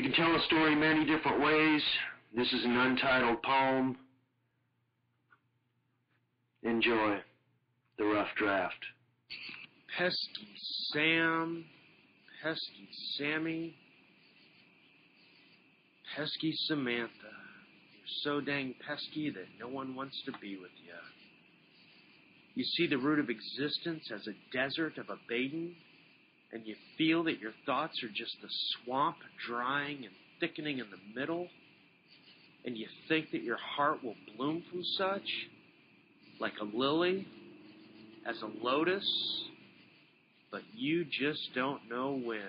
You can tell a story many different ways. This is an untitled poem. Enjoy the rough draft. Pesky Sam, pesky Sammy, pesky Samantha. You're so dang pesky that no one wants to be with you. You see the root of existence as a desert of abating, and you feel that your thoughts are just the swamp drying and thickening in the middle, and you think that your heart will bloom from such, like a lily, as a lotus, but you just don't know when.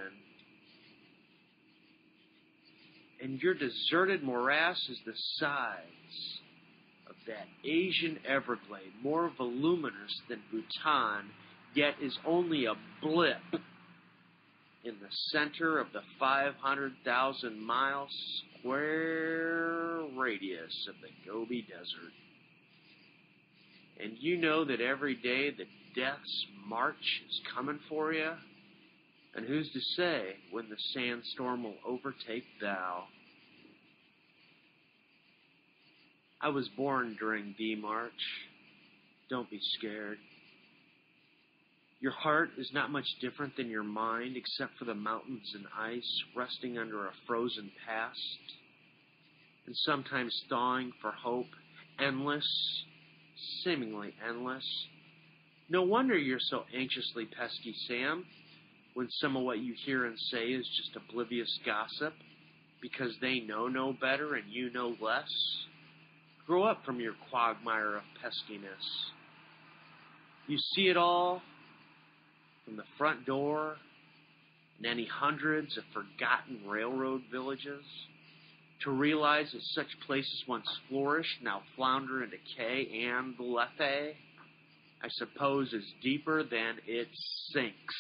And your deserted morass is the size of that Asian Everglade, more voluminous than Bhutan, yet is only a blip in the center of the 500,000-mile square radius of the Gobi Desert. And you know that every day the death's march is coming for you, and who's to say when the sandstorm will overtake thou? I was born during the march. Don't be scared. Your heart is not much different than your mind, except for the mountains and ice resting under a frozen past, and sometimes thawing for hope, endless, seemingly endless. No wonder you're so anxiously pesky, Sam, when some of what you hear and say is just oblivious gossip, because they know no better and you know less. Grow up from your quagmire of peskiness. You see it all from the front door in any hundreds of forgotten railroad villages, to realize that such places once flourished, now flounder in decay, and the Lethe, I suppose, is deeper than it sinks.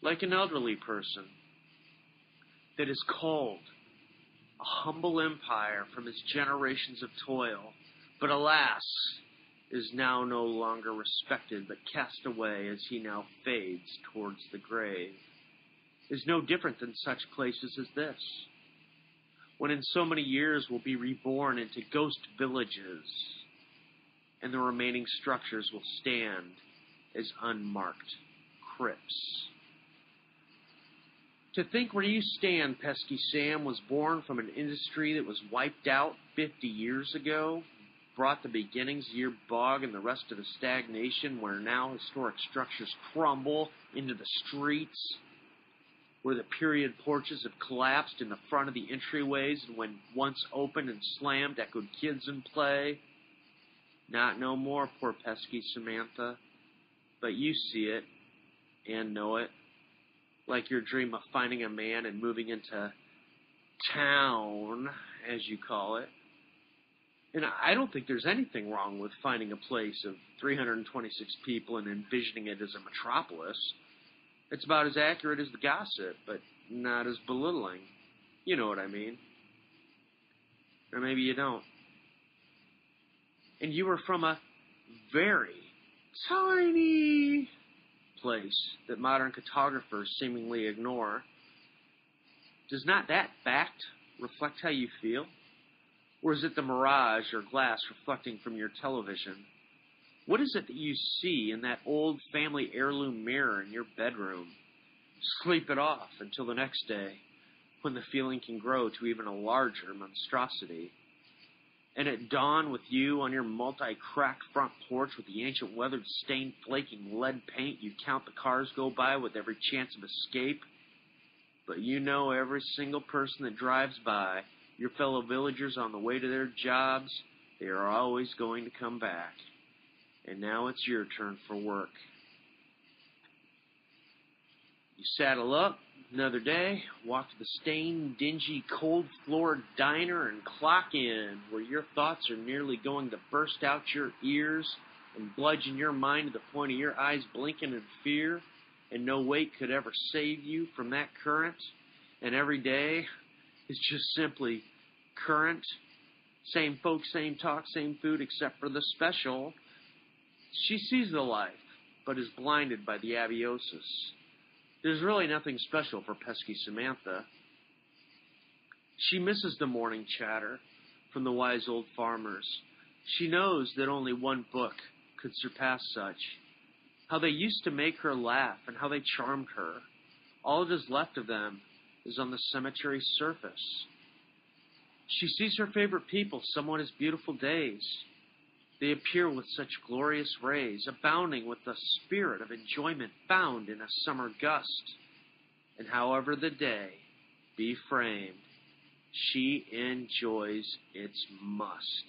Like an elderly person that is called a humble empire from his generations of toil, but alas, is now no longer respected, but cast away as he now fades towards the grave, is no different than such places as this, when in so many years will be reborn into ghost villages, and the remaining structures will stand as unmarked crypts. To think where you stand, pesky Sam, was born from an industry that was wiped out 50 years ago, brought the beginnings of your bog and the rest of the stagnation, where now historic structures crumble into the streets, where the period porches have collapsed in the front of the entryways, and when once opened and slammed, echoed kids in play. Not no more, poor pesky Samantha, but you see it and know it, like your dream of finding a man and moving into town, as you call it. And I don't think there's anything wrong with finding a place of 326 people and envisioning it as a metropolis. It's about as accurate as the gossip, but not as belittling. You know what I mean. Or maybe you don't. And you were from a very tiny place that modern cartographers seemingly ignore. Does not that fact reflect how you feel? Or is it the mirage or glass reflecting from your television? What is it that you see in that old family heirloom mirror in your bedroom? Sleep it off until the next day, when the feeling can grow to even a larger monstrosity. And at dawn, with you on your multi-cracked front porch with the ancient weathered stained flaking lead paint, you count the cars go by with every chance of escape. But you know every single person that drives by, your fellow villagers on the way to their jobs, they are always going to come back. And now it's your turn for work. You saddle up another day, walk to the stained, dingy, cold-floored diner and clock in, where your thoughts are nearly going to burst out your ears and bludgeon your mind to the point of your eyes blinking in fear, and no weight could ever save you from that current. And every day is just simply current. Same folks, same talk, same food, except for the special. She sees the life, but is blinded by the abiosis. There's really nothing special for pesky Samantha. She misses the morning chatter from the wise old farmers. She knows that only one book could surpass such. How they used to make her laugh and how they charmed her. All that is left of them is on the cemetery surface. She sees her favorite people somewhat as beautiful days. They appear with such glorious rays, abounding with the spirit of enjoyment found in a summer gust. And however the day be framed, she enjoys its must,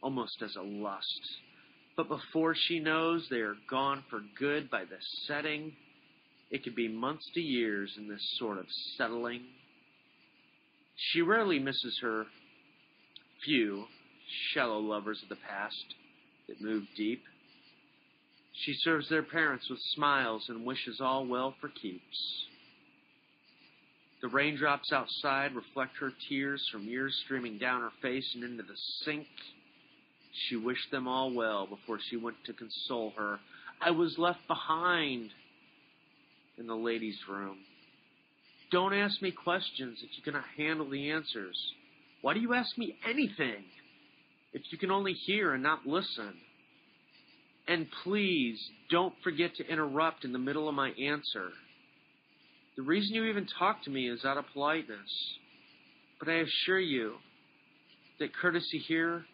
almost as a lust. But before she knows they are gone for good by the setting, it could be months to years in this sort of settling. She rarely misses her few shallow lovers of the past that move deep. She serves their parents with smiles and wishes all well for keeps. The raindrops outside reflect her tears from years streaming down her face and into the sink. She wished them all well before she went to console her. I was left behind in the ladies' room. Don't ask me questions if you cannot handle the answers. Why do you ask me anything if you can only hear and not listen? And please don't forget to interrupt in the middle of my answer. The reason you even talk to me is out of politeness. But I assure you that courtesy here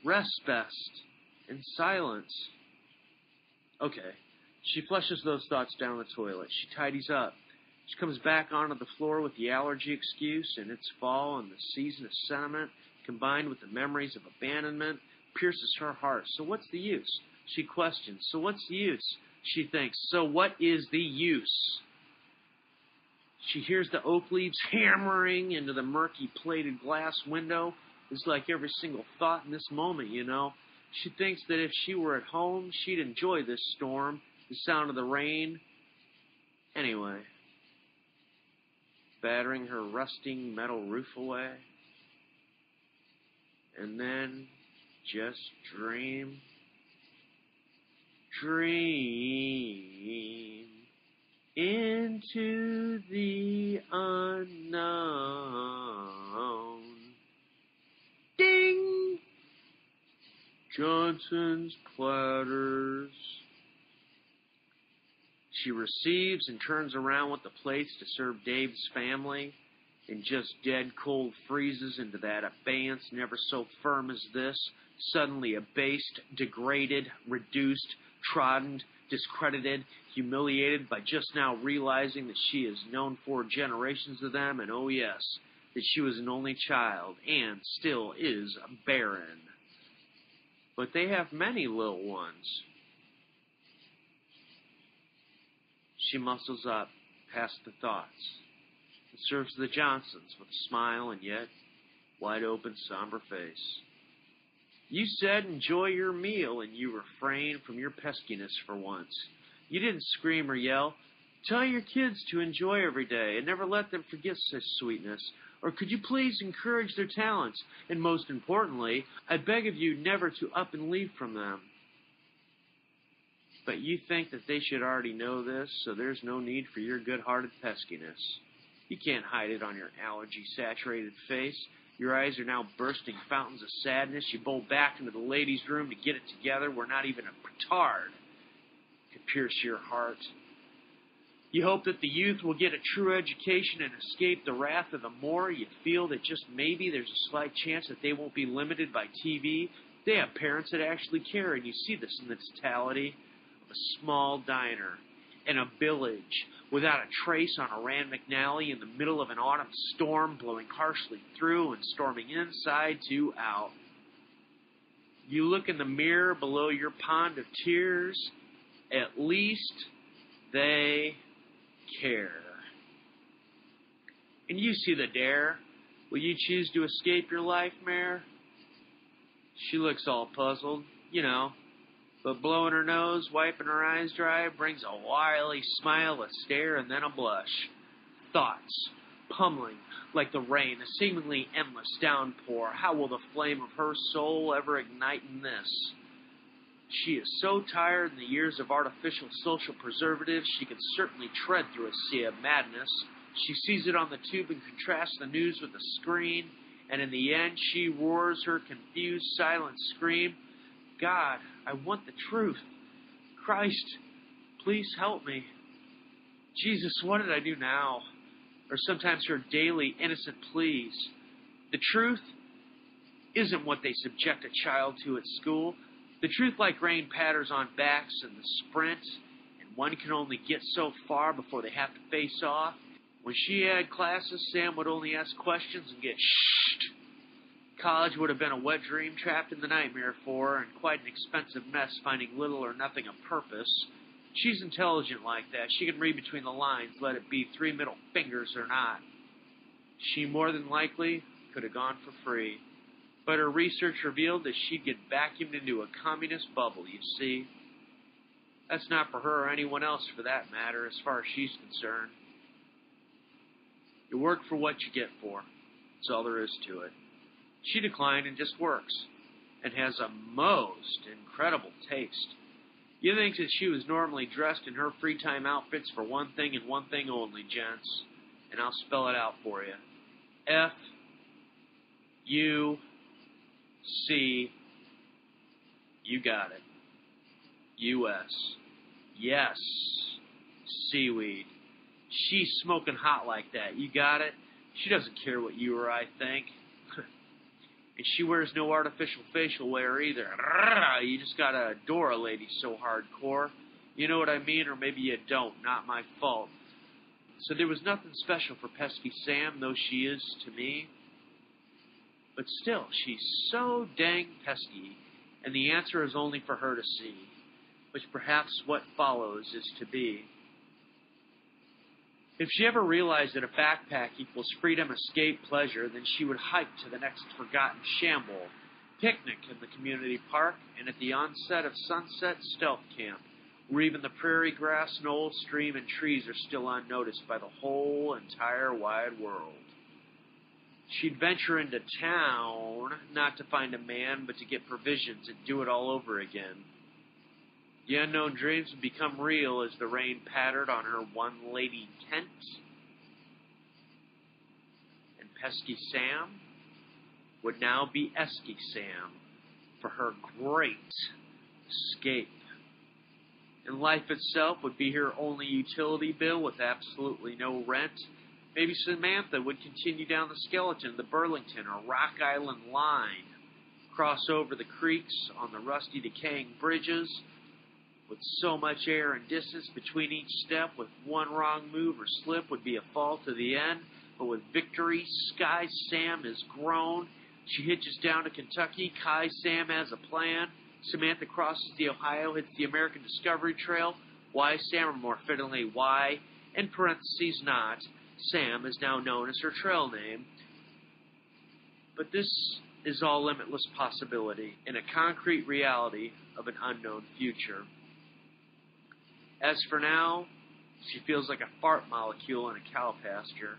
rests best in silence. Okay. She flushes those thoughts down the toilet. She tidies up. She comes back onto the floor with the allergy excuse, and it's fall and the season of sentiment, combined with the memories of abandonment, pierces her heart. So what's the use? She questions. So what's the use? She thinks. So what is the use? She hears the oak leaves hammering into the murky plated glass window. It's like every single thought in this moment, you know. She thinks that if she were at home, she'd enjoy this storm, the sound of the rain. Anyway, battering her rusting metal roof away. And then just dream. Dream into the unknown. Ding! Johnson's platters. She receives and turns around with the plates to serve Dave's family and just dead cold freezes into that abeyance never so firm as this, suddenly abased, degraded, reduced, trodden, discredited, humiliated by just now realizing that she has known 4 generations of them, and oh yes, that she was an only child and still is barren. But they have many little ones. She muscles up past the thoughts and serves the Johnsons with a smile and yet wide-open, somber face. You said enjoy your meal, and you refrained from your peskiness for once. You didn't scream or yell. Tell your kids to enjoy every day and never let them forget such sweetness. Or could you please encourage their talents? And most importantly, I beg of you never to up and leave from them. But you think that they should already know this, so there's no need for your good-hearted peskiness. You can't hide it on your allergy-saturated face. Your eyes are now bursting fountains of sadness. You bowl back into the ladies' room to get it together where not even a petard could pierce your heart. You hope that the youth will get a true education and escape the wrath of the more. You feel that just maybe there's a slight chance that they won't be limited by TV. They have parents that actually care, and you see this in the totality of a small diner in a village without a trace on a Rand McNally in the middle of an autumn storm, blowing harshly through and storming inside to out. You look in the mirror below your pond of tears. At least they care. And you see the dare. Will you choose to escape your life, Mare? She looks all puzzled, you know, but blowing her nose, wiping her eyes dry, brings a wily smile, a stare, and then a blush. Thoughts, pummeling like the rain, a seemingly endless downpour. How will the flame of her soul ever ignite in this? She is so tired in the years of artificial social preservatives, she can certainly tread through a sea of madness. She sees it on the tube and contrasts the news with the screen, and in the end she roars her confused, silent scream, God, I want the truth. Christ, please help me. Jesus, what did I do now? Or sometimes her daily innocent pleas. The truth isn't what they subject a child to at school. The truth, like rain, patters on backs in the sprint, and one can only get so far before they have to face off. When she had classes, Sam would only ask questions and get shh. College would have been a wet dream trapped in the nightmare for her, and quite an expensive mess finding little or nothing of purpose. She's intelligent like that. She can read between the lines, let it be 3 middle fingers or not. She more than likely could have gone for free. But her research revealed that she'd get vacuumed into a communist bubble, you see. That's not for her or anyone else for that matter, as far as she's concerned. You work for what you get for. That's all there is to it. She declined and just works, and has a most incredible taste. You think that she was normally dressed in her free time outfits for one thing and one thing only, gents. And I'll spell it out for you. F-U-C, you got it. U-S. Yes. Seaweed. She's smoking hot like that. You got it? She doesn't care what you or I think. And she wears no artificial facial wear either. You just gotta adore a lady so hardcore. You know what I mean, or maybe you don't. Not my fault. So there was nothing special for pesky Sam, though she is to me. But still, she's so dang pesky, and the answer is only for her to see, which perhaps what follows is to be. If she ever realized that a backpack equals freedom, escape, pleasure, then she would hike to the next forgotten shamble, picnic in the community park, and at the onset of sunset, stealth camp, where even the prairie grass, knoll, stream, and trees are still unnoticed by the whole entire wide world. She'd venture into town, not to find a man, but to get provisions and do it all over again. The unknown dreams would become real as the rain pattered on her one-lady tent. And pesky Sam would now be Esky Sam for her great escape. And life itself would be her only utility bill with absolutely no rent. Maybe Samantha would continue down the Skeleton, the Burlington, or Rock Island line, cross over the creeks on the rusty, decaying bridges, with so much air and distance between each step, with one wrong move or slip would be a fall to the end. But with victory, Sky Sam is grown. She hitches down to Kentucky. Kai Sam has a plan. Samantha crosses the Ohio, hits the American Discovery Trail. Y Sam, or more fittingly, Y, in parentheses not, Sam is now known as her trail name. But this is all limitless possibility in a concrete reality of an unknown future. As for now, she feels like a fart molecule in a cow pasture.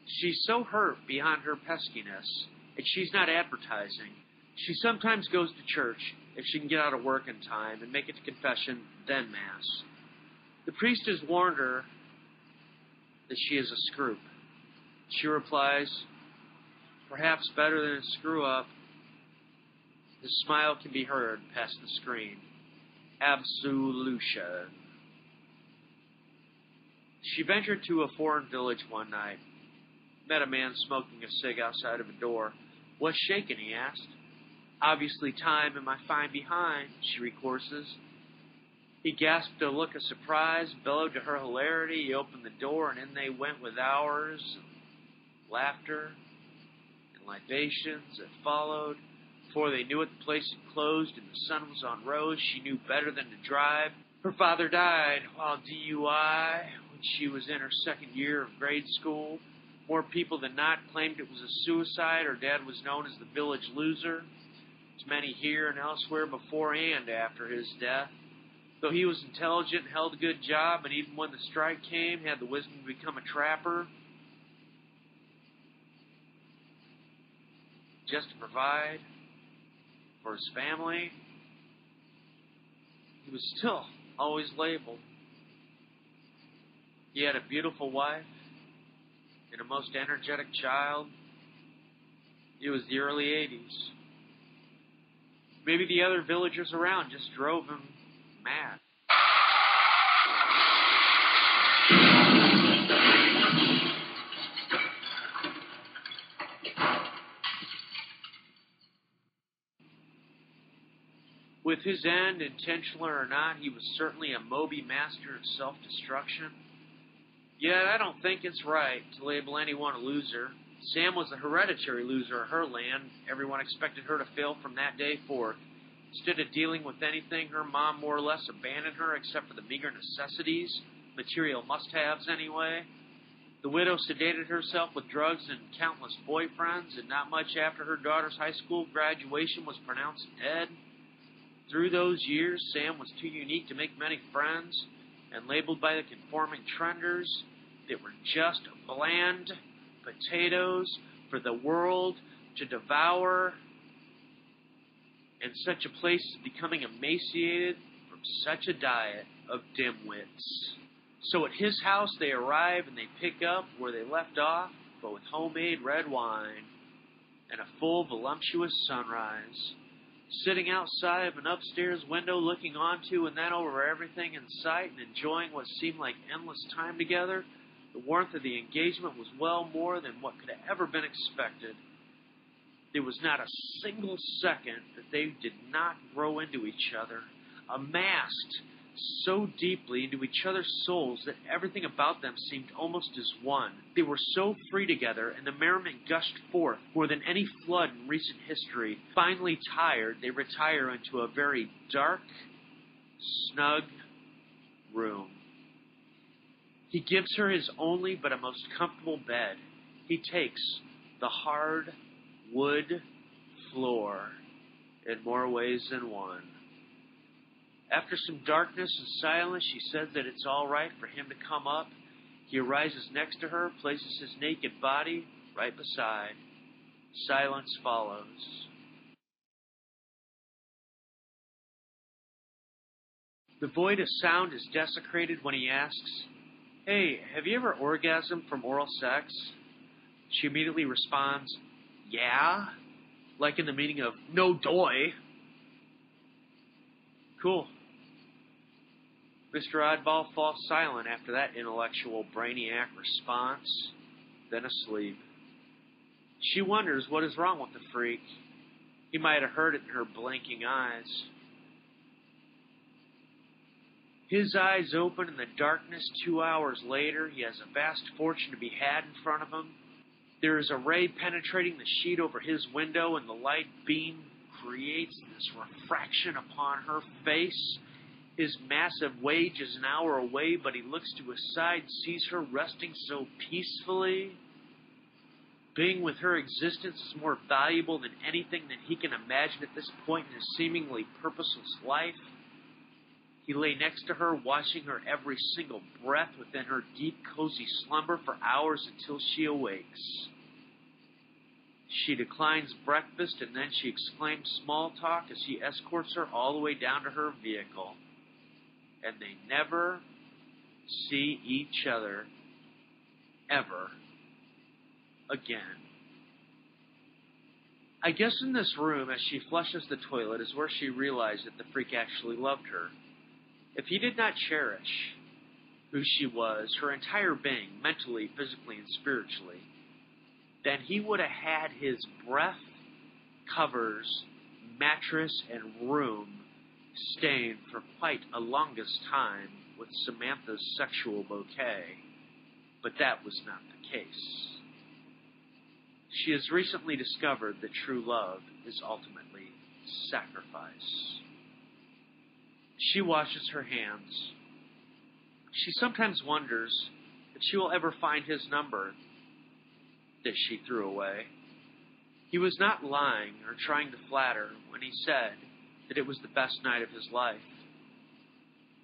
She's so hurt beyond her peskiness, and she's not advertising. She sometimes goes to church if she can get out of work in time and make it to confession, then Mass. The priest has warned her that she is a screw. She replies, perhaps better than a screw-up. His smile can be heard past the screen. Absolution. She ventured to a foreign village one night. Met a man smoking a cig outside of a door. What's shaking, he asked. Obviously time and my fine behind, she recourses. He gasped a look of surprise, bellowed to her hilarity. He opened the door, and in they went with hours of laughter and libations that followed. Before they knew it, the place had closed and the sun was on rose. She knew better than to drive. Her father died while DUI when she was in her second year of grade school. More people than not claimed it was a suicide. Her dad was known as the village loser. As many here and elsewhere before and after his death. Though he was intelligent and held a good job, and even when the strike came, had the wisdom to become a trapper, just to provide for his family. he was still always labeled. He had a beautiful wife and a most energetic child. It was the early 80s. Maybe the other villagers around just drove him mad. With his end, intentional or not, he was certainly a Moby master of self-destruction. Yet I don't think it's right to label anyone a loser. Sam was a hereditary loser of her land. Everyone expected her to fail from that day forth. Instead of dealing with anything, her mom more or less abandoned her except for the meager necessities, material must-haves anyway. The widow sedated herself with drugs and countless boyfriends, and not much after her daughter's high school graduation was pronounced dead. Through those years, Sam was too unique to make many friends, and labeled by the conforming trenders that were just bland potatoes for the world to devour, and such a place is becoming emaciated from such a diet of dimwits. So at his house they arrive and they pick up where they left off, but with homemade red wine and a full voluptuous sunrise. Sitting outside of an upstairs window looking onto and then over everything in sight and enjoying what seemed like endless time together, the warmth of the engagement was well more than what could have ever been expected. There was not a single second that they did not grow into each other, amassed so deeply into each other's souls that everything about them seemed almost as one. They were so free together, and the merriment gushed forth more than any flood in recent history. Finally tired, they retire into a very dark, snug room. He gives her his only but a most comfortable bed. He takes the hard wood floor in more ways than one. After some darkness and silence, she says that it's all right for him to come up. He arises next to her, places his naked body right beside. Silence follows. The void of sound is desecrated when he asks, "Hey, have you ever orgasmed from oral sex?" She immediately responds, "Yeah," like in the meaning of "no doy." Cool. Mr. Oddball falls silent after that intellectual brainiac response, then asleep. She wonders what is wrong with the freak. He might have heard it in her blinking eyes. His eyes open in the darkness 2 hours later. He has a vast fortune to be had in front of him. There is a ray penetrating the sheet over his window, and the light beam creates this refraction upon her face. His massive wage is an hour away, but he looks to his side, sees her resting so peacefully. Being with her existence is more valuable than anything that he can imagine at this point in his seemingly purposeless life. He lay next to her, watching her every single breath within her deep, cozy slumber for hours until she awakes. She declines breakfast, and then she exclaims small talk as he escorts her all the way down to her vehicle. And they never see each other ever again. I guess in this room, as she flushes the toilet, is where she realized that the freak actually loved her. If he did not cherish who she was, her entire being, mentally, physically, and spiritually, then he would have had his breath, covers, mattress, and room stained for quite a longest time with Samantha's sexual bouquet. But that was not the case. She has recently discovered that true love is ultimately sacrifice. She washes her hands. She sometimes wonders if she will ever find his number that she threw away. He was not lying or trying to flatter when he said that it was the best night of his life.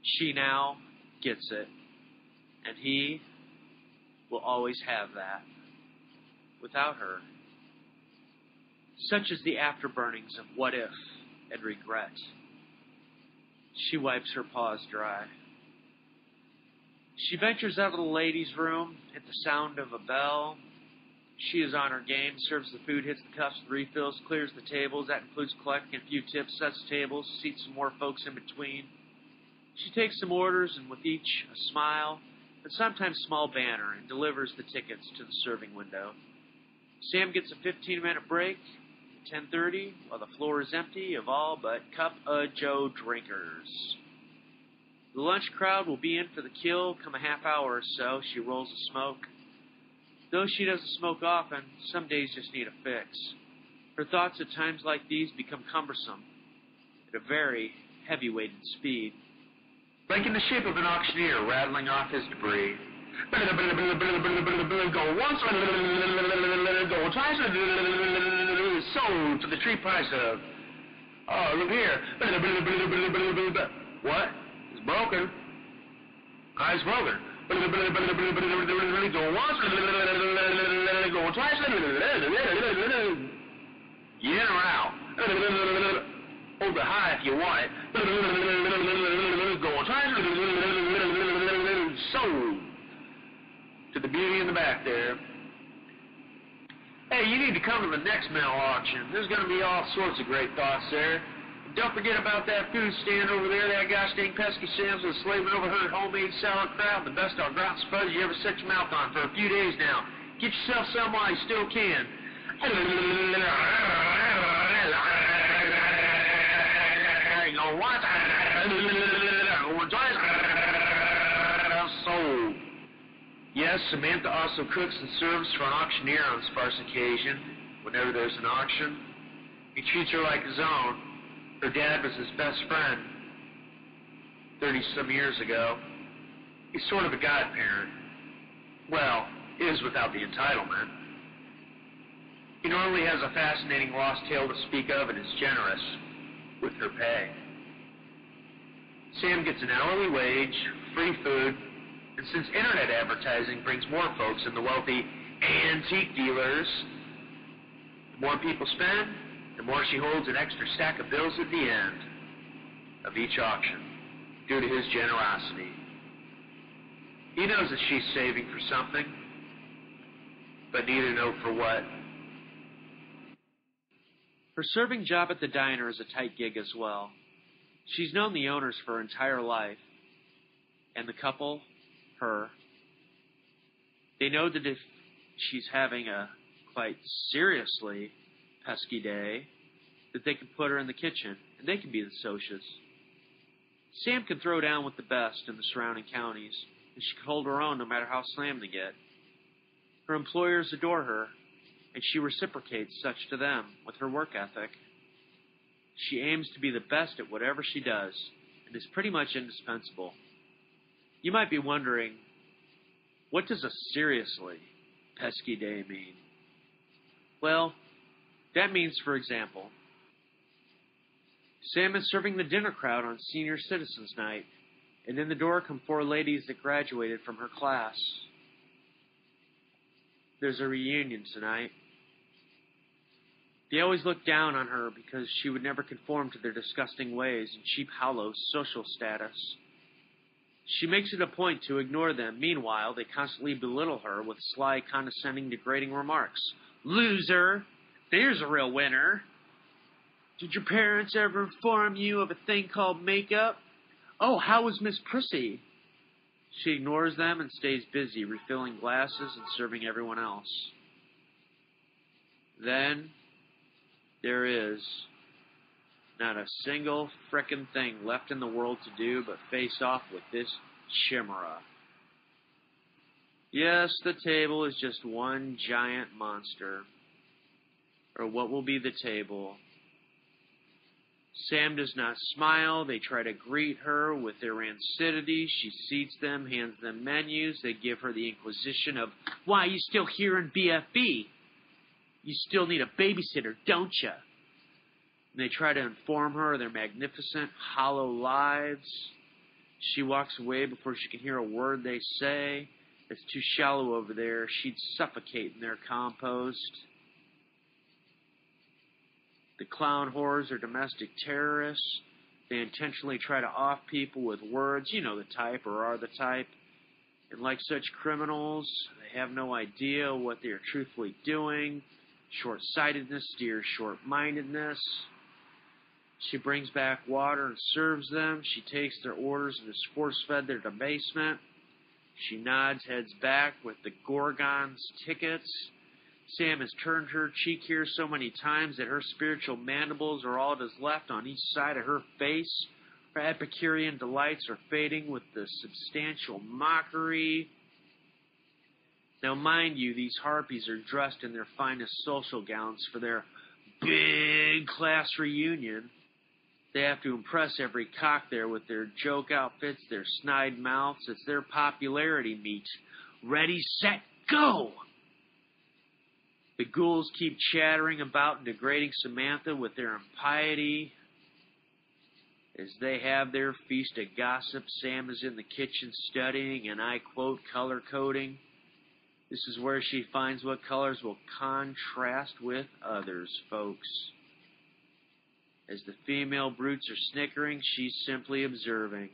She now gets it, and he will always have that without her. Such is the afterburnings of what if and regret. She wipes her paws dry. She ventures out of the ladies' room at the sound of a bell. She is on her game, serves the food, hits the cups with refills, clears the tables. That includes collecting a few tips, sets tables, seats some more folks in between. She takes some orders, and with each a smile, and sometimes small banter, and delivers the tickets to the serving window. Sam gets a 15-minute break at 10:30 while the floor is empty of all but cup-a-joe drinkers. The lunch crowd will be in for the kill come a half hour or so. She rolls a smoke. Though she doesn't smoke often, some days just need a fix. Her thoughts at times like these become cumbersome at a very heavy-weighted speed. Like in the shape of an auctioneer rattling off his debris. Go once, go twice, sold for the tree price of... Oh, look here. What? It's broken. It's broken. Go once, go twice, you in or out? Hold it high if you want it. Go twice, sold to the beauty in the back there. Hey, you need to come to the next mail auction. There's going to be all sorts of great thoughts there. Don't forget about that food stand over there, that gosh dang pesky Sam's with slaving over her homemade sauerkraut, the best au gratin fudge you ever set your mouth on for a few days now. Get yourself some while you still can. Sold. Yes, Samantha also cooks and serves for an auctioneer on sparse occasion, whenever there's an auction. He treats her like his own. Her dad was his best friend 30-some years ago. He's sort of a godparent. Well, is without the entitlement. He normally has a fascinating lost tale to speak of and is generous with her pay. Sam gets an hourly wage, free food, and since internet advertising brings more folks than the wealthy antique dealers, the more people spend, the more she holds an extra stack of bills at the end of each auction, due to his generosity. He knows that she's saving for something, but neither know for what. Her serving job at the diner is a tight gig as well. She's known the owners for her entire life, and the couple, her. They know that if she's having a quite seriously pesky day, that they can put her in the kitchen, and they can be the socias. Sam can throw down with the best in the surrounding counties, and she can hold her own no matter how slammed they get. Her employers adore her, and she reciprocates such to them with her work ethic. She aims to be the best at whatever she does, and is pretty much indispensable. You might be wondering, what does a seriously pesky day mean? Well, that means, for example, Sam is serving the dinner crowd on Senior Citizens Night, and in the door come 4 ladies that graduated from her class. There's a reunion tonight. They always look down on her because she would never conform to their disgusting ways and cheap, hollow social status. She makes it a point to ignore them. Meanwhile, they constantly belittle her with sly, condescending, degrading remarks. Loser! There's a real winner! Did your parents ever inform you of a thing called makeup? Oh, how was Miss Prissy? She ignores them and stays busy, refilling glasses and serving everyone else. Then there is not a single frickin' thing left in the world to do but face off with this chimera. Yes, the table is just one giant monster. Or what will be the table. Sam does not smile. They try to greet her with their rancidity. She seats them, hands them menus. They give her the inquisition of, why, you still here in BFB? You still need a babysitter, don't you? And they try to inform her of their magnificent, hollow lives. She walks away before she can hear a word they say. It's too shallow over there. She'd suffocate in their compost. The clown whores are domestic terrorists. They intentionally try to off people with words, you know the type or are the type. And like such criminals, they have no idea what they are truthfully doing. Short-sightedness steers short-mindedness. She brings back water and serves them. She takes their orders and is force-fed their debasement. She nods, heads back with the Gorgon's tickets. Sam has turned her cheek here so many times that her spiritual mandibles are all that is left on each side of her face. Her Epicurean delights are fading with the substantial mockery. Now, mind you, these harpies are dressed in their finest social gowns for their big class reunion. They have to impress every cock there with their joke outfits, their snide mouths. It's their popularity meet. Ready, set, go! The ghouls keep chattering about and degrading Samantha with their impiety. As they have their feast of gossip, Sam is in the kitchen studying, and I quote, color coding. This is where she finds what colors will contrast with others, folks. As the female brutes are snickering, she's simply observing.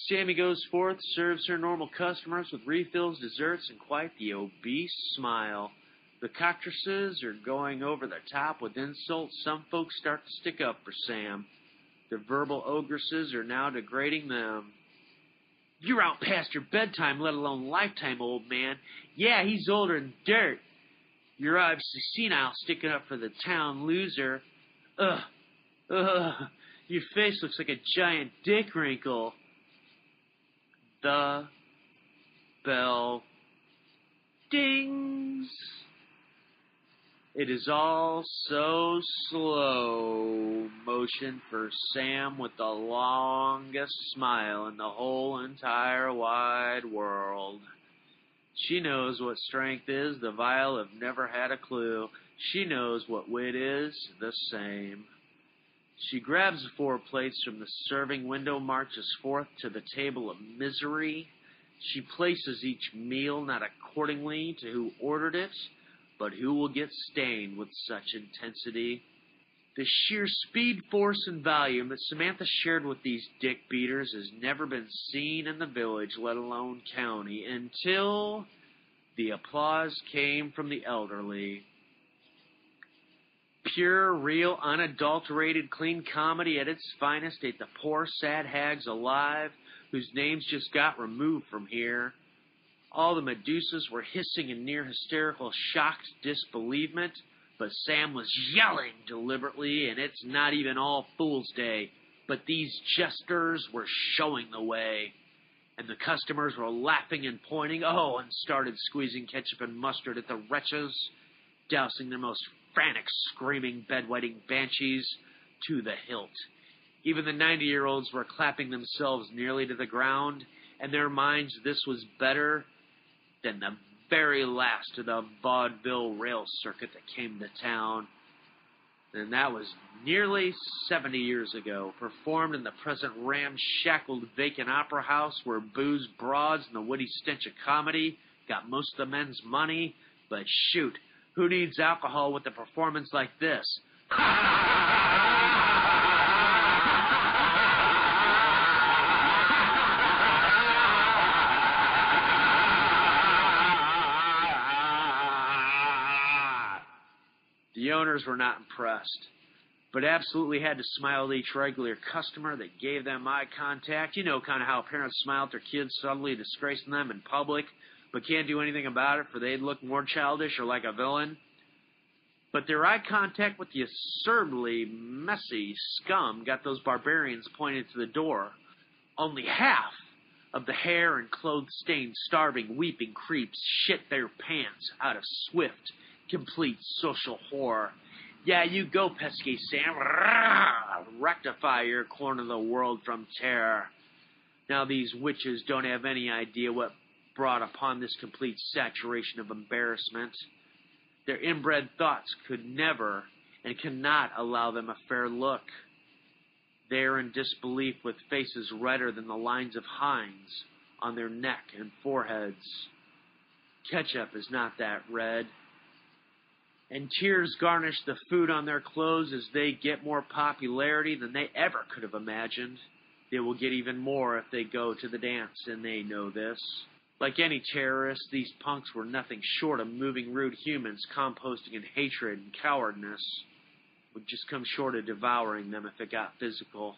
Sammy goes forth, serves her normal customers with refills, desserts, and quite the obese smile. The cocktresses are going over the top with insults. Some folks start to stick up for Sam. The verbal ogresses are now degrading them. You're out past your bedtime, let alone lifetime, old man. Yeah, he's older than dirt. You're obviously senile, sticking up for the town loser. Ugh. Your face looks like a giant dick wrinkle. The bell dings. It is all so slow motion for Sam with the longest smile in the whole entire wide world. She knows what strength is. The Vial have never had a clue. She knows what wit is, the same. She grabs the 4 plates from the serving window, marches forth to the table of misery. She places each meal not accordingly to who ordered it, but who will get stained with such intensity. The sheer speed, force, and volume that Samantha shared with these dick beaters has never been seen in the village, let alone county, until the applause came from the elderly. Pure, real, unadulterated, clean comedy at its finest ate the poor, sad hags alive, whose names just got removed from here. All the Medusas were hissing in near hysterical, shocked disbelievement, but Sam was yelling deliberately, and it's not even All Fool's Day, but these jesters were showing the way. And the customers were laughing and pointing, and started squeezing ketchup and mustard at the wretches, dousing their most frantic, screaming, bedwetting banshees to the hilt. Even the 90-year-olds were clapping themselves nearly to the ground. In their minds, this was better than the very last of the vaudeville rail circuit that came to town. And that was nearly 70 years ago, performed in the present ramshackled vacant opera house where booze, broads, and the witty stench of comedy got most of the men's money. But shoot, who needs alcohol with a performance like this? The owners were not impressed, but absolutely had to smile at each regular customer that gave them eye contact. You know kind of how parents smile at their kids subtly disgracing them in public, but can't do anything about it for they'd look more childish or like a villain. But their eye contact with the absurdly messy scum got those barbarians pointed to the door. Only half of the hair and clothes-stained, starving, weeping creeps shit their pants out of swift, complete social horror. Yeah, you go, pesky Sam. Rectify your corner of the world from terror. Now these witches don't have any idea what brought upon this complete saturation of embarrassment. Their inbred thoughts could never and cannot allow them a fair look. They are in disbelief with faces redder than the lines of Heinz on their neck and foreheads. Ketchup is not that red. and tears garnish the food on their clothes as they get more popularity than they ever could have imagined. They will get even more if they go to the dance, and they know this. Like any terrorists, these punks were nothing short of moving rude humans composting in hatred and cowardness. Would just come short of devouring them if it got physical.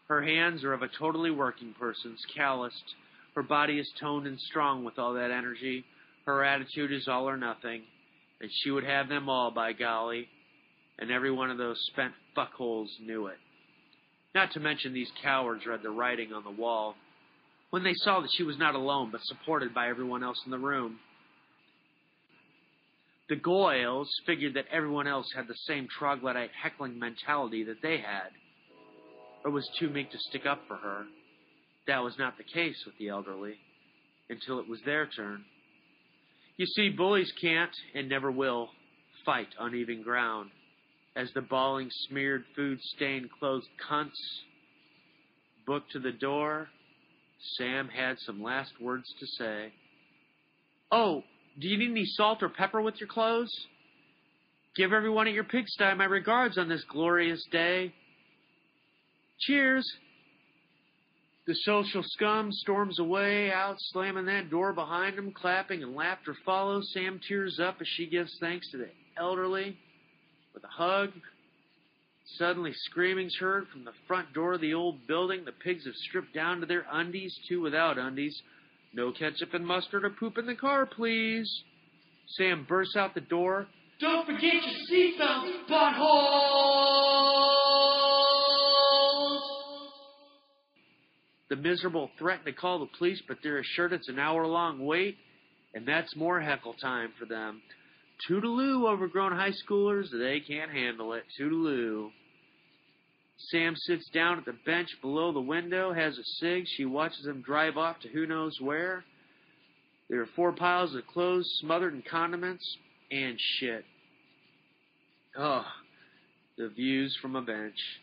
Her hands are of a totally working person's, calloused. Her body is toned and strong with all that energy. Her attitude is all or nothing, and she would have them all, by golly, and every one of those spent fuckholes knew it. Not to mention these cowards read the writing on the wall when they saw that she was not alone but supported by everyone else in the room. The Goyles figured that everyone else had the same troglodyte heckling mentality that they had, or was too meek to stick up for her. That was not the case with the elderly, until it was their turn. You see, bullies can't, and never will, fight on even ground. As the bawling, smeared, food-stained, clothed cunts booked to the door, Sam had some last words to say. "Oh, do you need any salt or pepper with your clothes? Give everyone at your pigsty my regards on this glorious day. Cheers." The social scum storms away, out slamming that door behind him, clapping and laughter follows. Sam tears up as she gives thanks to the elderly with a hug. Suddenly screaming's heard from the front door of the old building. The pigs have stripped down to their undies, two without undies. "No ketchup and mustard or poop in the car, please." Sam bursts out the door. "Don't forget your seatbelts, buttholes!" The miserable threaten to call the police, but they're assured it's an hour-long wait, and that's more heckle time for them. Toodaloo, overgrown high schoolers, they can't handle it. Toodaloo. Sam sits down at the bench below the window, has a cig. She watches them drive off to who knows where. There are 4 piles of clothes smothered in condiments and shit. Oh, the views from a bench.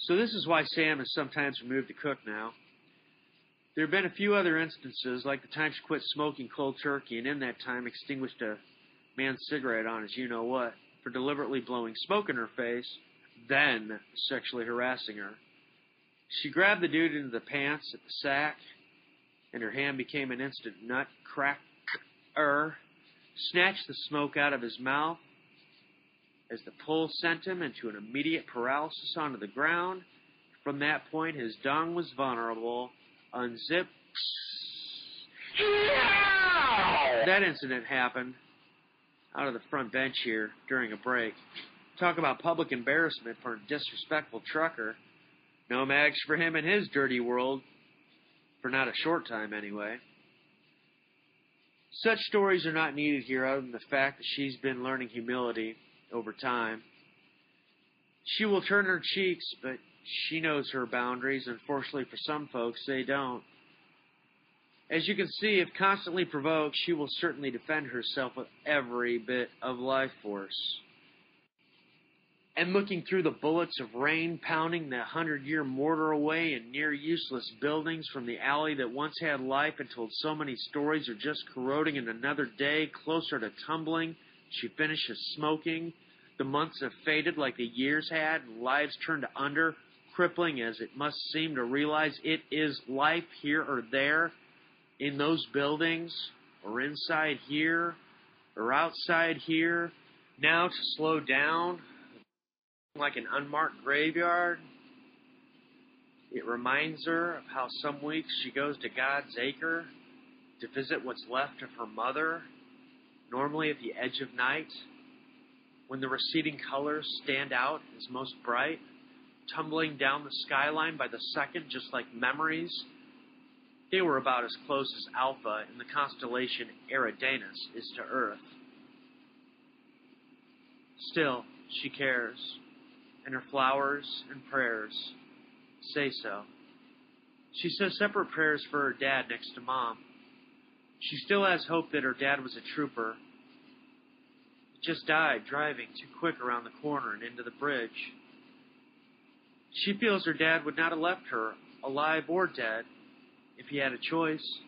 So this is why Sam is sometimes removed to cook now. There have been a few other instances, like the time she quit smoking cold turkey and in that time extinguished a man's cigarette on his you-know-what for deliberately blowing smoke in her face, then sexually harassing her. She grabbed the dude into the pants at the sack, and her hand became an instant nut cracker, snatched the smoke out of his mouth as the pull sent him into an immediate paralysis onto the ground. From that point, his dong was vulnerable. Unzipped. That incident happened out of the front bench here during a break. Talk about public embarrassment for a disrespectful trucker. No mags for him in his dirty world, for not a short time anyway. Such stories are not needed here other than the fact that she's been learning humility over time. She will turn her cheeks, but she knows her boundaries. Unfortunately for some folks, they don't. As you can see, if constantly provoked, she will certainly defend herself with every bit of life force. And looking through the bullets of rain pounding the 100-year mortar away in near-useless buildings from the alley that once had life and told so many stories are just corroding in another day, closer to tumbling, she finishes smoking. The months have faded like the years had, and lives turned to under, crippling as it must seem to realize it is life here or there, in those buildings, or inside here, or outside here. Now to slow down, like an unmarked graveyard. It reminds her of how some weeks she goes to God's acre to visit what's left of her mother, normally at the edge of night, when the receding colors stand out as most bright, tumbling down the skyline by the second, just like memories. They were about as close as Alpha in the constellation Eridanus is to Earth. Still, she cares, and her flowers and prayers say so. She says separate prayers for her dad next to Mom. She still has hope that her dad was a trooper. He just died driving too quick around the corner and into the bridge. She feels her dad would not have left her, alive or dead, if he had a choice.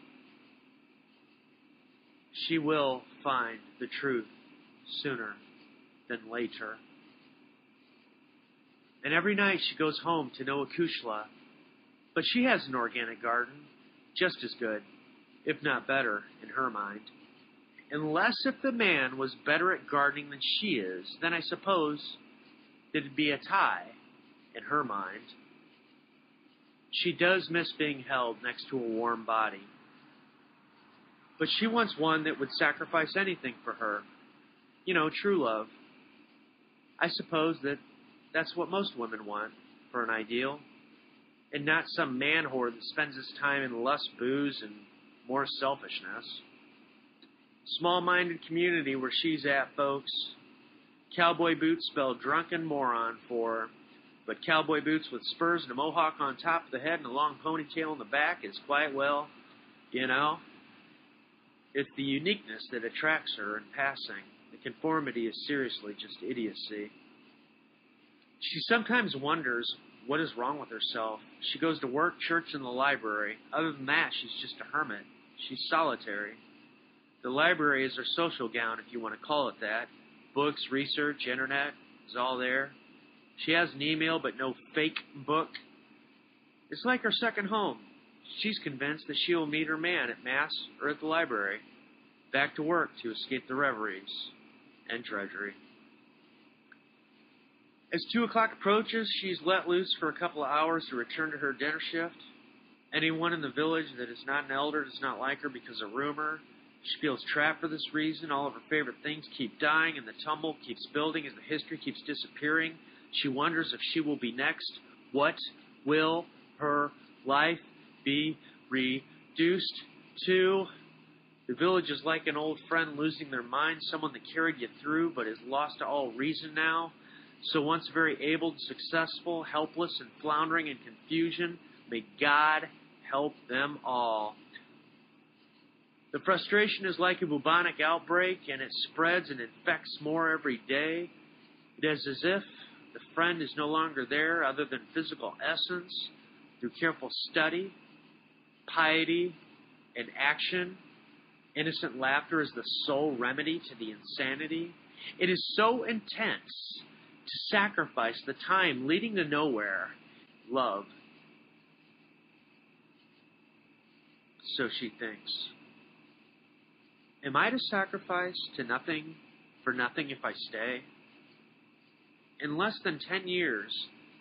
She will find the truth, sooner than later. And every night she goes home to no akushla, but she has an organic garden, just as good, if not better, in her mind. Unless if the man was better at gardening than she is, then I suppose it'd be a tie in her mind. She does miss being held next to a warm body. But she wants one that would sacrifice anything for her. You know, true love. I suppose that's what most women want for an ideal. And not some man whore that spends his time in lust, booze, and more selfishness. Small-minded community where she's at, folks. Cowboy boots spell drunken moron for her. But cowboy boots with spurs and a mohawk on top of the head and a long ponytail in the back is quite well, you know. It's the uniqueness that attracts her in passing. The conformity is seriously just idiocy. She sometimes wonders what is wrong with herself. She goes to work, church, and the library. Other than that, she's just a hermit. She's solitary. The library is her social gown, if you want to call it that. Books, research, internet is all there. She has an email, but no fake book. It's like her second home. She's convinced that she will meet her man at Mass or at the library. Back to work to escape the reveries and drudgery. As 2 o'clock approaches, she's let loose for a couple of hours to return to her dinner shift. Anyone in the village that is not an elder does not like her because of rumor. She feels trapped for this reason. All of her favorite things keep dying, and the tumult keeps building as the history keeps disappearing. She wonders if she will be next. What will her life be reduced to? The village is like an old friend losing their mind, someone that carried you through but is lost to all reason now. So once very able, successful, helpless, and floundering in confusion, may God help them all. The frustration is like a bubonic outbreak, and it spreads and infects more every day. It is as if the friend is no longer there other than physical essence. Through careful study, piety, and action, innocent laughter is the sole remedy to the insanity. It is so intense to sacrifice the time leading to nowhere, love. So she thinks. Am I to sacrifice to nothing for nothing if I stay? In less than 10 years,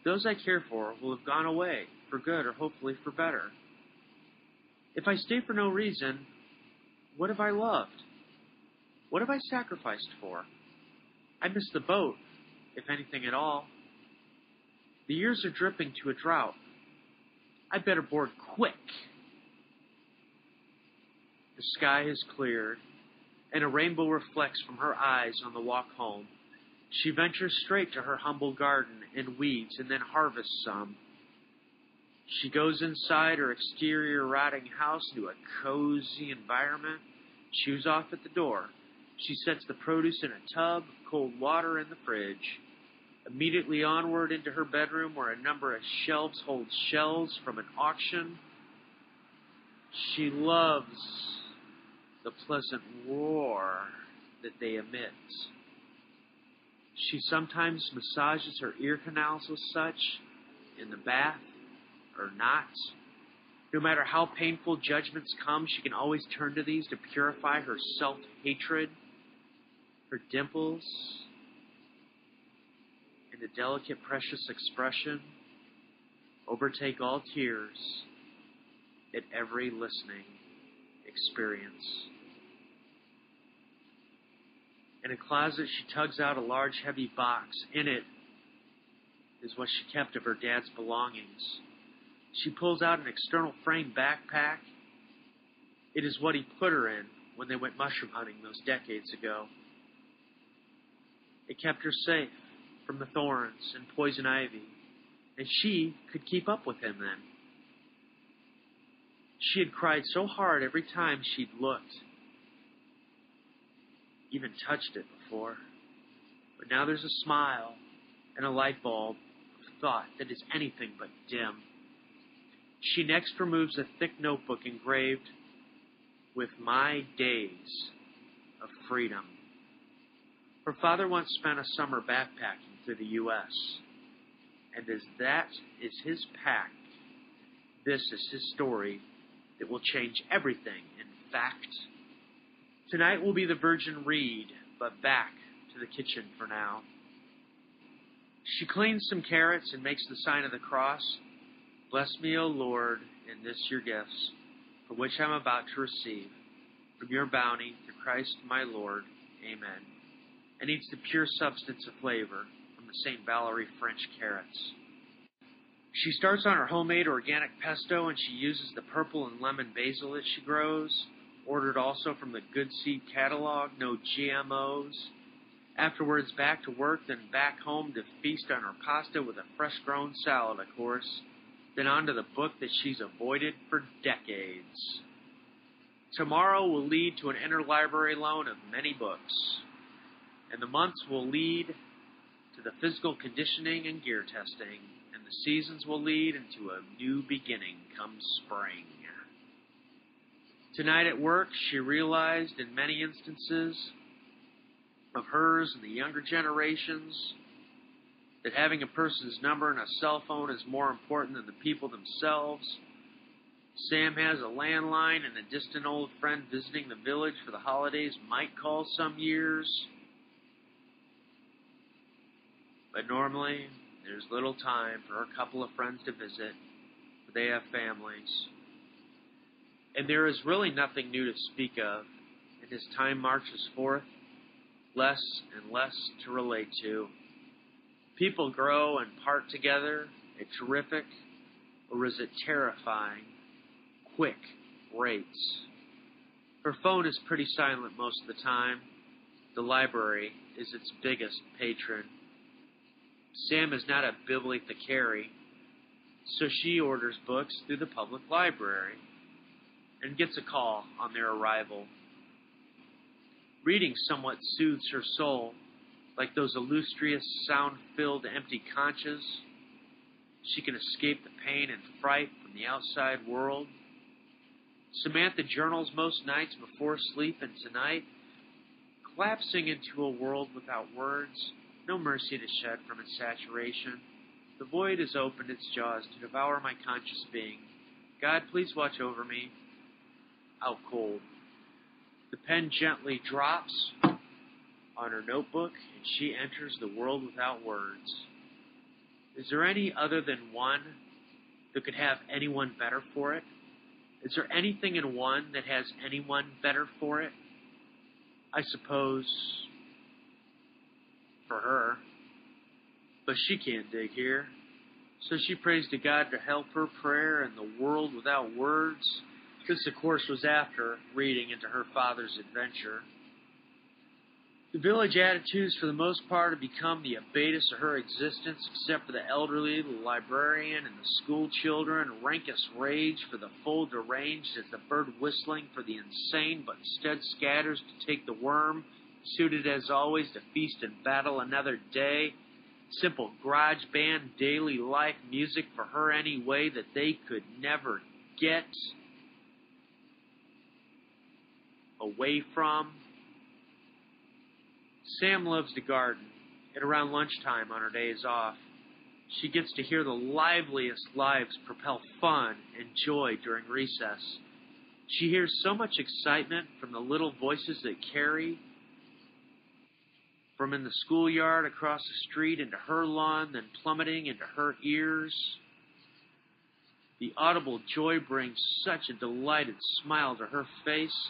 those I care for will have gone away, for good or hopefully for better. If I stay for no reason, what have I loved? What have I sacrificed for? I miss the boat, if anything at all. The years are dripping to a drought. I'd better board quick. The sky has cleared, and a rainbow reflects from her eyes on the walk home. She ventures straight to her humble garden and weeds and then harvests some. She goes inside her exterior rotting house into a cozy environment, shoes off at the door. She sets the produce in a tub, cold water in the fridge. Immediately onward into her bedroom where a number of shelves hold shells from an auction. She loves the pleasant roar that they emit. She sometimes massages her ear canals with such, in the bath or not. No matter how painful judgments come, she can always turn to these to purify her self-hatred. Her dimples, in a delicate, precious expression, overtake all tears at every listening experience. In a closet, she tugs out a large, heavy box. In it is what she kept of her dad's belongings. She pulls out an external frame backpack. It is what he put her in when they went mushroom hunting those decades ago. It kept her safe from the thorns and poison ivy, and she could keep up with him then. She had cried so hard every time she'd looked, even touched it before. But now there's a smile and a light bulb of thought that is anything but dim. She next removes a thick notebook engraved with my days of freedom. Her father once spent a summer backpacking through the U.S., and as that is his pack, this is his story that will change everything. In fact, tonight will be the Virgin Read, but back to the kitchen for now. She cleans some carrots and makes the sign of the cross. Bless me, O Lord, in this your gifts, for which I am about to receive, from your bounty, through Christ my Lord. Amen. And eats the pure substance of flavor from the St. Valery French carrots. She starts on her homemade organic pesto, and she uses the purple and lemon basil that she grows, ordered also from the Good Seed catalog, no GMOs. Afterwards, back to work, then back home to feast on her pasta with a fresh-grown salad, of course. Then on to the book that she's avoided for decades. Tomorrow will lead to an interlibrary loan of many books, and the months will lead to the physical conditioning and gear testing, and the seasons will lead into a new beginning come spring. Tonight at work, she realized in many instances of hers and the younger generations that having a person's number in a cell phone is more important than the people themselves. Sam has a landline, and a distant old friend visiting the village for the holidays might call some years. But normally, there's little time for a couple of friends to visit, for they have families. And there is really nothing new to speak of, and as time marches forth, less and less to relate to. People grow and part together at terrific, or is it terrifying, quick rates. Her phone is pretty silent most of the time. The library is its biggest patron. Sam is not a bibliothecary, so she orders books through the public library and gets a call on their arrival. Reading somewhat soothes her soul, like those illustrious, sound-filled, empty conches. She can escape the pain and fright from the outside world. Samantha journals most nights before sleep, and tonight, collapsing into a world without words, no mercy to shed from its saturation. The void has opened its jaws to devour my conscious being. God, please watch over me. Out cold. The pen gently drops on her notebook, and she enters the world without words. Is there any other than one that could have anyone better for it? Is there anything in one that has anyone better for it? I suppose for her. But she can't dig here. So she prays to God to help her prayer in the world without words. This, of course, was after reading into her father's adventure. The village attitudes, for the most part, have become the abatis of her existence, except for the elderly, the librarian, and the school children. Rankest rage for the full deranged as the bird whistling for the insane, but instead scatters to take the worm, suited as always to feast and battle another day. Simple garage band, daily life music for her anyway that they could never get away from. Sam loves to garden, and around lunchtime on her days off, she gets to hear the liveliest lives propel fun and joy during recess. She hears so much excitement from the little voices that carry from in the schoolyard across the street into her lawn, then plummeting into her ears. The audible joy brings such a delighted smile to her face.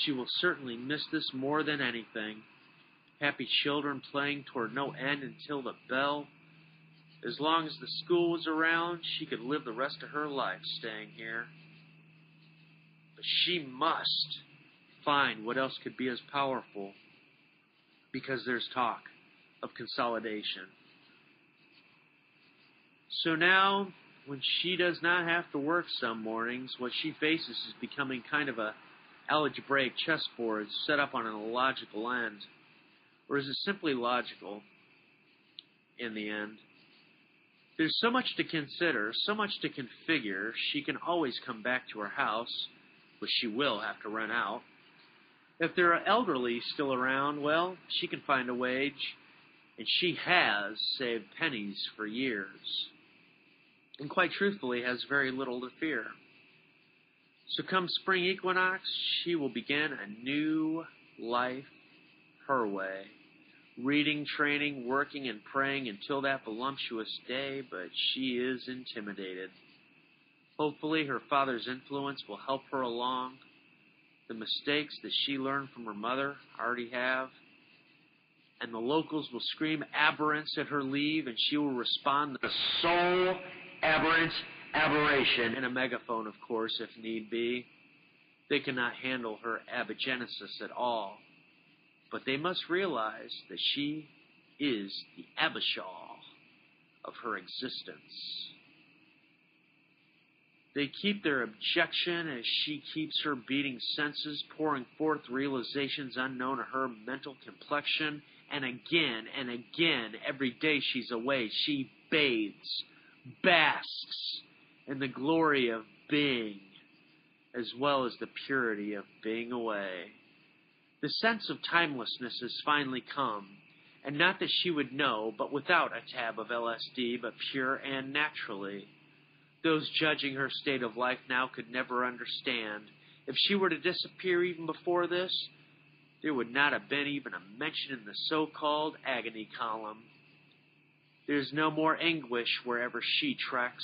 She will certainly miss this more than anything. Happy children playing toward no end until the bell. As long as the school was around, she could live the rest of her life staying here. But she must find what else could be as powerful, because there's talk of consolidation. So now, when she does not have to work some mornings, what she faces is becoming kind of a algebraic chessboard set up on an illogical end. Or is it simply logical in the end? There's so much to consider, so much to configure. She can always come back to her house, which she will have to rent out. If there are elderly still around, well, she can find a wage, and she has saved pennies for years, and quite truthfully has very little to fear. So come spring equinox, she will begin a new life her way, reading, training, working, and praying until that voluptuous day, but she is intimidated. Hopefully her father's influence will help her along. The mistakes that she learned from her mother already have, and the locals will scream aberrance at her leave, and she will respond the Soul aberrant aberration. in a megaphone, of course, if need be. They cannot handle her abigenesis at all, but they must realize that she is the Abishal of her existence. They keep their objection as she keeps her beating senses, pouring forth realizations unknown to her mental complexion, and again, every day she's away, she bathes, basks in the glory of being, as well as the purity of being away. The sense of timelessness has finally come, and not that she would know, but without a tab of LSD, but pure and naturally. Those judging her state of life now could never understand. If she were to disappear even before this, there would not have been even a mention in the so-called agony column. There's no more anguish wherever she treks.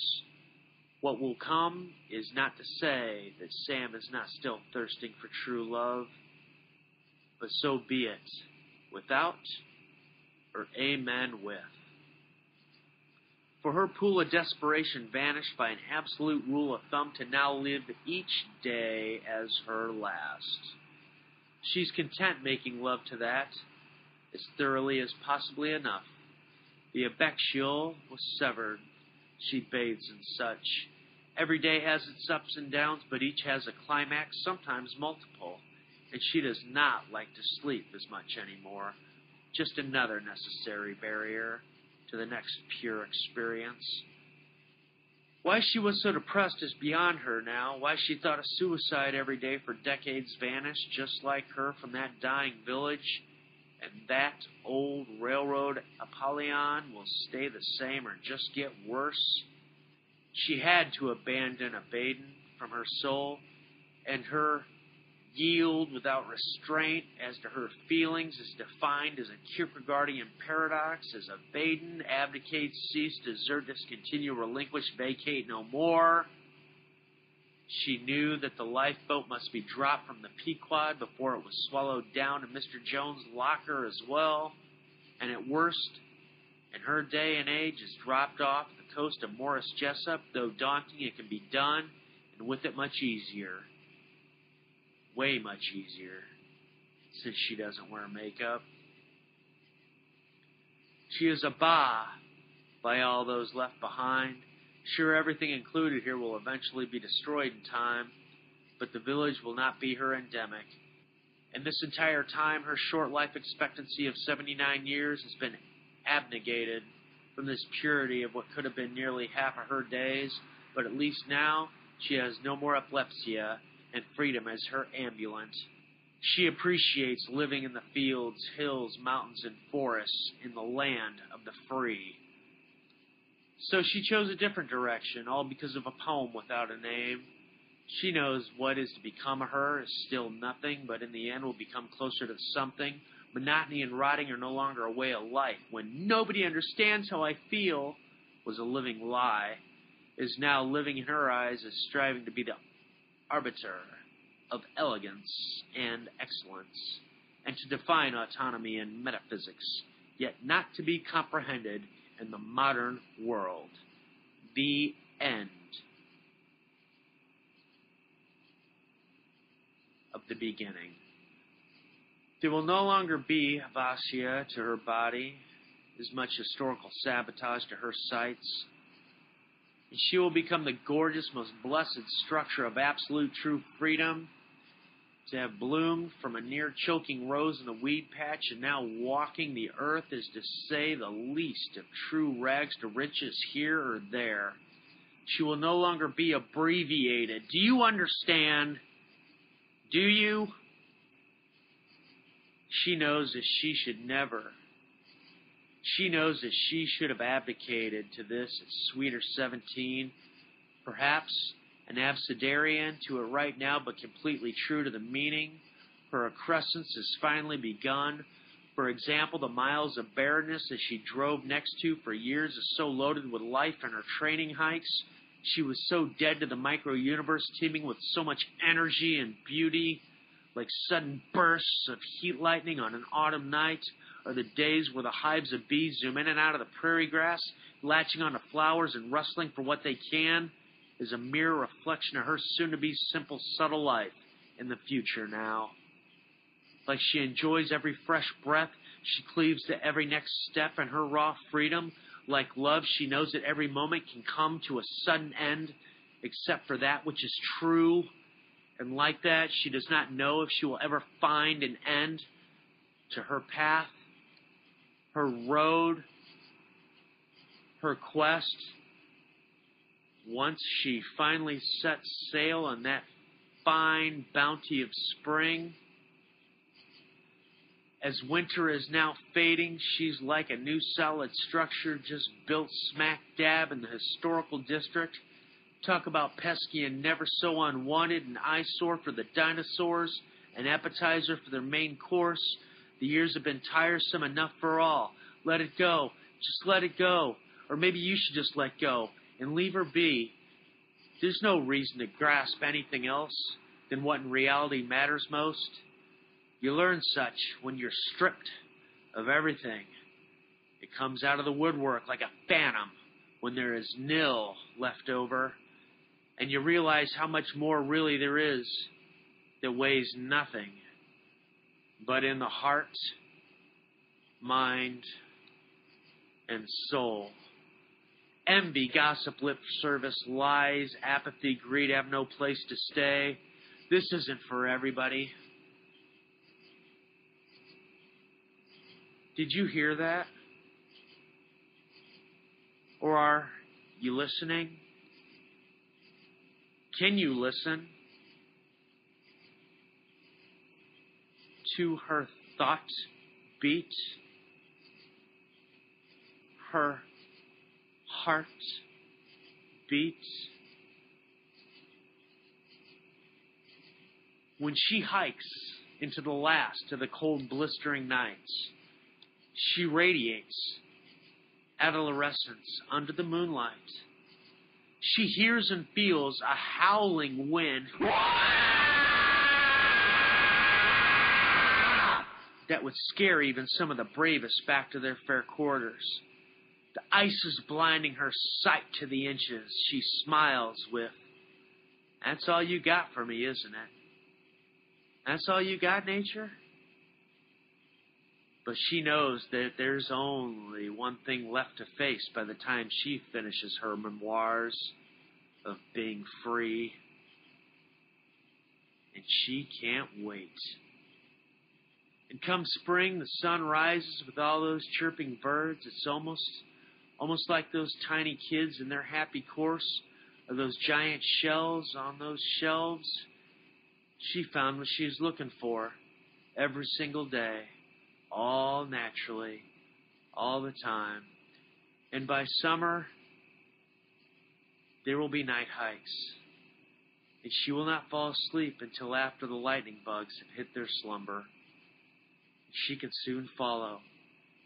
What will come is not to say that Sam is not still thirsting for true love, but so be it, without or amen with. For her pool of desperation vanished by an absolute rule of thumb to now live each day as her last. She's content making love to that, as thoroughly as possibly enough. The effectual was severed. She bathes in such. Every day has its ups and downs, but each has a climax, sometimes multiple. And she does not like to sleep as much anymore. Just another necessary barrier to the next pure experience. Why she was so depressed is beyond her now. Why she thought of suicide every day for decades vanished, just like her from that dying village. And that old railroad Apollyon will stay the same or just get worse. She had to abandon Abaddon from her soul, and her yield without restraint as to her feelings is defined as a Kierkegaardian paradox, as Abaddon abdicates, cease, desert, discontinue, relinquish, vacate no more. She knew that the lifeboat must be dropped from the Pequod before it was swallowed down in Mr. Jones' locker as well, and at worst, in her day and age, is dropped off the coast of Morris Jessup. Though daunting, it can be done, and with it much easier. Way much easier, since she doesn't wear makeup. She is a bah by all those left behind. Sure, everything included here will eventually be destroyed in time, but the village will not be her endemic. And this entire time, her short life expectancy of 79 years has been abnegated from this purity of what could have been nearly half of her days, but at least now she has no more epilepsia, and freedom as her ambulance. She appreciates living in the fields, hills, mountains, and forests in the land of the free. So she chose a different direction, all because of a poem without a name. She knows what is to become of her is still nothing, but in the end will become closer to something. Monotony and rotting are no longer a way of life. When nobody understands how I feel was a living lie, is now living in her eyes as striving to be the arbiter of elegance and excellence, and to define autonomy and metaphysics, yet not to be comprehended in the modern world. The end of the beginning. There will no longer be Vasya to her body, as much historical sabotage to her sights. And she will become the gorgeous, most blessed structure of absolute true freedom, to have bloomed from a near-choking rose in a weed patch and now walking the earth is, to say the least, of true rags to riches here or there. She will no longer be abbreviated. Do you understand? Do you? She knows that she should never. She knows that she should have abdicated to this at sweeter 17, perhaps an absidarian to it right now, but completely true to the meaning. Her accrescence has finally begun. For example, the miles of barrenness that she drove next to for years is so loaded with life in her training hikes. She was so dead to the micro-universe, teeming with so much energy and beauty, like sudden bursts of heat lightning on an autumn night, or the days where the hives of bees zoom in and out of the prairie grass, latching onto flowers and rustling for what they can, is a mere reflection of her soon-to-be simple, subtle life in the future now. Like she enjoys every fresh breath, she cleaves to every next step in her raw freedom. Like love, she knows that every moment can come to a sudden end, except for that which is true. And like that, she does not know if she will ever find an end to her path, her road, her quest. Once she finally sets sail on that fine bounty of spring, as winter is now fading, she's like a new solid structure just built smack dab in the historical district. Talk about pesky and never so unwanted, an eyesore for the dinosaurs, an appetizer for their main course. The years have been tiresome enough for all. Let it go. Just let it go. Or maybe you should just let go and leave her be. There's no reason to grasp anything else than what in reality matters most. You learn such when you're stripped of everything. It comes out of the woodwork like a phantom when there is nil left over, and you realize how much more really there is that weighs nothing but in the heart, mind, and soul. Envy, gossip, lip service, lies, apathy, greed have no place to stay. This isn't for everybody. Did you hear that? Or are you listening? Can you listen to her thought beat? Her heart beat? When she hikes into the last of the cold, blistering nights, she radiates adolescence under the moonlight. She hears and feels a howling wind that would scare even some of the bravest back to their fair quarters. The ice is blinding her sight to the inches. She smiles with, "That's all you got for me, isn't it? That's all you got, nature?" But she knows that there's only one thing left to face by the time she finishes her memoirs of being free. And she can't wait. And come spring, the sun rises with all those chirping birds. It's almost like those tiny kids in their happy course of those giant shells on those shelves. She found what she was looking for every single day. All naturally, all the time. And by summer, there will be night hikes. And she will not fall asleep until after the lightning bugs have hit their slumber. She can soon follow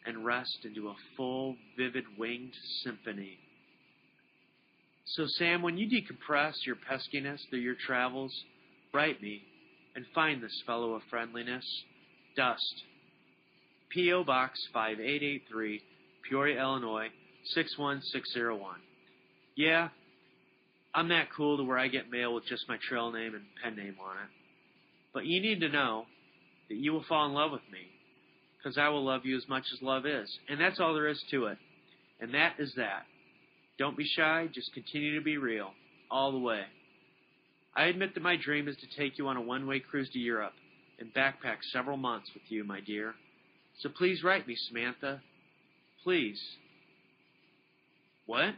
and rest into a full, vivid winged symphony. So, Sam, when you decompress your peskiness through your travels, write me and find this fellow of friendliness. Dust. P.O. Box 5883, Peoria, Illinois, 61601. Yeah, I'm that cool to where I get mail with just my trail name and pen name on it. But you need to know that you will fall in love with me, because I will love you as much as love is. And that's all there is to it. And that is that. Don't be shy, just continue to be real, all the way. I admit that my dream is to take you on a one-way cruise to Europe and backpack several months with you, my dear. So please write me, Samantha. Please. What?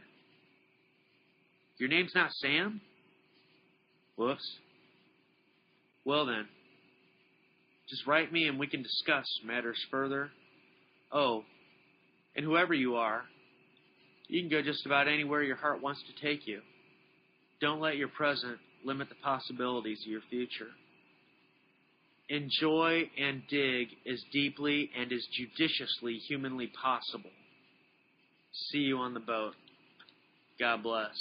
Your name's not Sam? Whoops. Well then, Just write me and we can discuss matters further. Oh, and whoever you are, you can go just about anywhere your heart wants to take you. Don't let your present limit the possibilities of your future. Enjoy and dig as deeply and as judiciously humanly possible. See you on the boat. God bless.